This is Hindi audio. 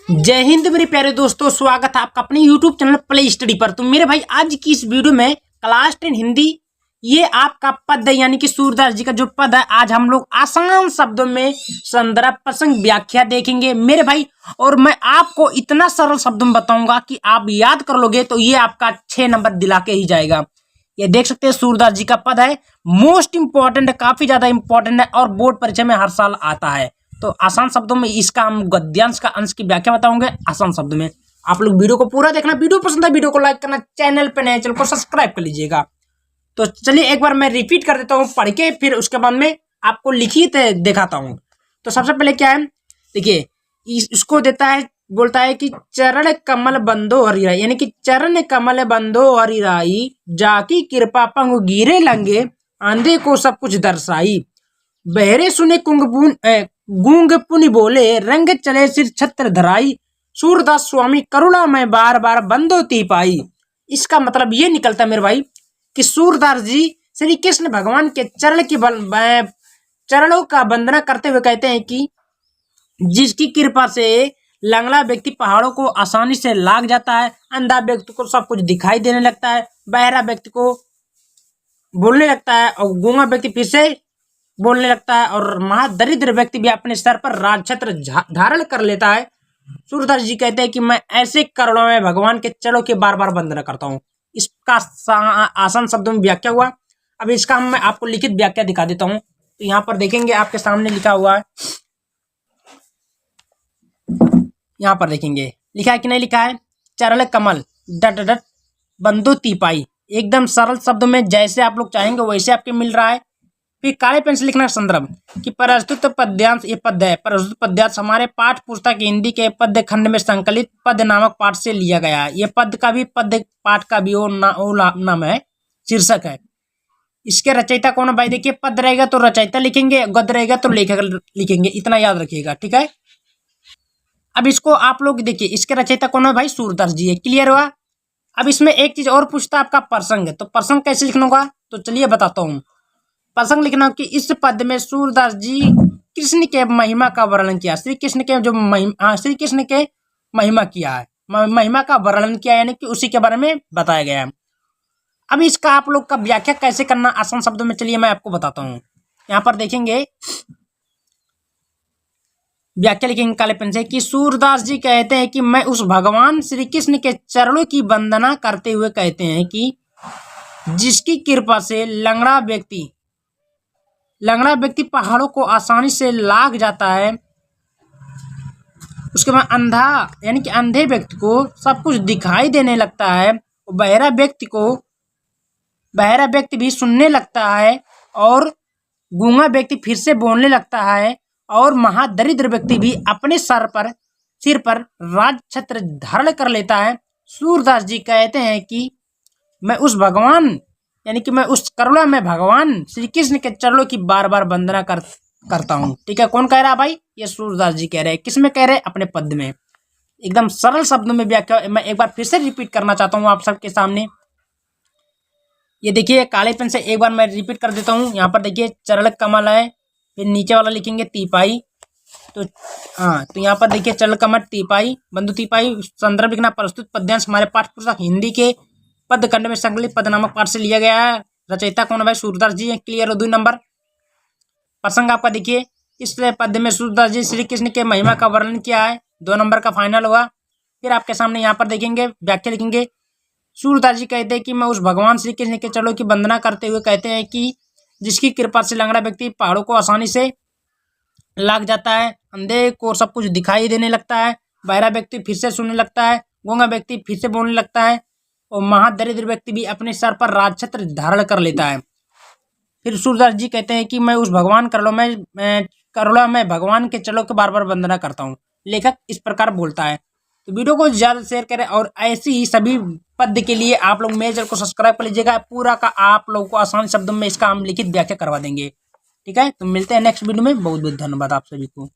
जय हिंद मेरे प्यारे दोस्तों, स्वागत है आपका अपने YouTube चैनल प्ले स्टडी पर। तो मेरे भाई आज की इस वीडियो में क्लास 10 हिंदी ये आपका पद है, यानी कि सूरदास जी का जो पद है, आज हम लोग आसान शब्दों में संदर्भ प्रसंग व्याख्या देखेंगे मेरे भाई। और मैं आपको इतना सरल शब्दों में बताऊंगा कि आप याद कर लोगे तो ये आपका 6 नंबर दिला के ही जाएगा। ये देख सकते हैं सूरदास जी का पद है, मोस्ट इंपॉर्टेंट है, काफी ज्यादा इंपॉर्टेंट है और बोर्ड परीक्षा में हर साल आता है। तो आसान शब्दों में इसका हम गद्यांश का अंश की व्याख्या बताऊंगे आसान शब्दों में। आप लोग वीडियो को पूरा देखना, वीडियो पसंद है वीडियो को लाइक करना, चैनल पे नए चैनल को सब्सक्राइब कर लीजिएगा। तो चलिए एक बार मैं रिपीट कर देता हूँ पढ़ के, फिर उसके बाद में आपको लिखित दिखाता हूँ। तो सबसे पहले क्या है, देखिए इसको देता है, बोलता है कि चरण कमल बंदो हरिराई, यानी कि चरण कमल बंदो हरिराई, जाकी कृपा पंग गिरे लंगे, आंधे को सब कुछ दर्शाई, बहरे सुने गूंग पुनि बोले, रंग चले सिर छत्र धराई, सूरदास स्वामी करुणा में बार बार बंदो ती पाई। इसका मतलब ये निकलता है मेरे भाई कि सूरदास जी श्री कृष्ण भगवान के चरणों का वंदना करते हुए कहते हैं कि जिसकी कृपा से लंगड़ा व्यक्ति पहाड़ों को आसानी से लाग जाता है, अंधा व्यक्ति को सब कुछ दिखाई देने लगता है, बहरा व्यक्ति को बोलने लगता है और गूंगा व्यक्ति फिर से बोलने लगता है, और महादरिद्र व्यक्ति भी अपने सर पर राजछत्र धारण कर लेता है। सूरदास जी कहते हैं कि मैं ऐसे करुणा में भगवान के चरणों की बार बार वंदना करता हूँ। इसका आसान शब्दों में व्याख्या हुआ। अब इसका मैं आपको लिखित व्याख्या दिखा देता हूँ। तो यहाँ पर देखेंगे आपके सामने लिखा हुआ है, यहाँ पर देखेंगे लिखा है कि नहीं लिखा है, चरण कमल डट डट बंदो तीपाई। एकदम सरल शब्दों में जैसे आप लोग चाहेंगे वैसे आपके मिल रहा है। फिर काले पेन से लिखना संदर्भ कि प्रस्तुत पद्यांश, ये पद है, प्रस्तुत पद्यांश हमारे पाठ पुस्तक हिंदी के पद्य खंड में संकलित पद नामक पाठ से लिया गया है। ये पद का भी पद्य पाठ का भी वो नाम है, शीर्षक है। इसके रचयिता कौन है भाई, देखिए पद रहेगा तो रचयिता लिखेंगे, गद्य रहेगा तो लेखक लिखेंगे, इतना याद रखिएगा, ठीक है। अब इसको आप लोग देखिए, इसके रचयिता कौन है भाई, सूरदास जी है, क्लियर हुआ। अब इसमें एक चीज और पूछता है आपका प्रसंग है, तो प्रसंग कैसे लिखना होगा, तो चलिए बताता हूँ। प्रसंग लिखना कि इस पद में सूरदास जी कृष्ण के महिमा का वर्णन किया, श्री कृष्ण के जो श्री कृष्ण के महिमा किया है, महिमा का वर्णन किया, यानी कि उसी के बारे में बताया गया है। अब इसका आप लोग का व्याख्या कैसे करना आसान शब्दों में, चलिए मैं आपको बताता हूँ। यहाँ पर देखेंगे व्याख्या लिखेंगे काले पेन से कि सूरदास जी कहते हैं कि मैं उस भगवान श्री कृष्ण के चरणों की वंदना करते हुए कहते हैं कि जिसकी कृपा से लंगड़ा व्यक्ति पहाड़ों को आसानी से लाग जाता है, उसके बाद अंधा यानी कि अंधे व्यक्ति को सब कुछ दिखाई देने लगता है, बहरा व्यक्ति भी सुनने लगता है, और गूंगा व्यक्ति फिर से बोलने लगता है, और महादरिद्र व्यक्ति भी अपने सिर पर राजछत्र धारण कर लेता है। सूरदास जी कहते हैं कि मैं उस भगवान यानी कि मैं उस करुणा में भगवान श्री कृष्ण के चरणों की बार बार वंदना करता हूँ, ठीक है। कौन कह रहा है भाई, ये सूरदास जी कह रहे हैं। किस में कह रहे हैं, अपने पद में। एकदम सरल शब्दों में व्याख्या मैं एक बार फिर से रिपीट करना चाहता हूँ आप सबके सामने। ये देखिए काले पेन से एक बार मैं रिपीट कर देता हूँ। यहाँ पर देखिए चरण कमल है, फिर नीचे वाला लिखेंगे तीपाई, तो हाँ, तो यहाँ पर देखिए चरण कमल तीपाई बंधु तीपाई। संदर्भ लिखना प्रस्तुत पद्यांश हमारे पाठ्य पुस्तक हिंदी के पद खंड में संकलित पद नामक पाठ से लिया गया है। रचयिता कौन है भाई, सूरदास जी है, क्लियर हो। 2 नंबर प्रसंग आपका देखिए, इस पद्य में सूरदास जी श्री कृष्ण के महिमा का वर्णन किया है, 2 नंबर का फाइनल हुआ। फिर आपके सामने यहाँ पर देखेंगे व्याख्या लिखेंगे, सूरदास जी कहते हैं कि मैं उस भगवान श्री कृष्ण के चरणों की वंदना करते हुए कहते हैं कि जिसकी कृपा से लंगड़ा व्यक्ति पहाड़ों को आसानी से लाग जाता है, अंधे को सब कुछ दिखाई देने लगता है, बहरा व्यक्ति फिर से सुनने लगता है, गूंगा व्यक्ति फिर से बोलने लगता है, और महादरिद्र व्यक्ति भी अपने सर पर राजछत्र धारण कर लेता है। फिर सूरदास जी कहते हैं कि मैं उस भगवान करुणा में भगवान के चरणों की बार बार वंदना करता हूँ। लेखक इस प्रकार बोलता है। तो वीडियो को ज्यादा शेयर करें, और ऐसी ही सभी पद्य के लिए आप लोग मेरे चैनल को सब्सक्राइब कर लीजिएगा। पूरा का आप लोगों को आसान शब्दों में इसका हम लिखित व्याख्या करवा देंगे, ठीक है। तो मिलते हैं नेक्स्ट वीडियो में। बहुत बहुत धन्यवाद आप सभी को।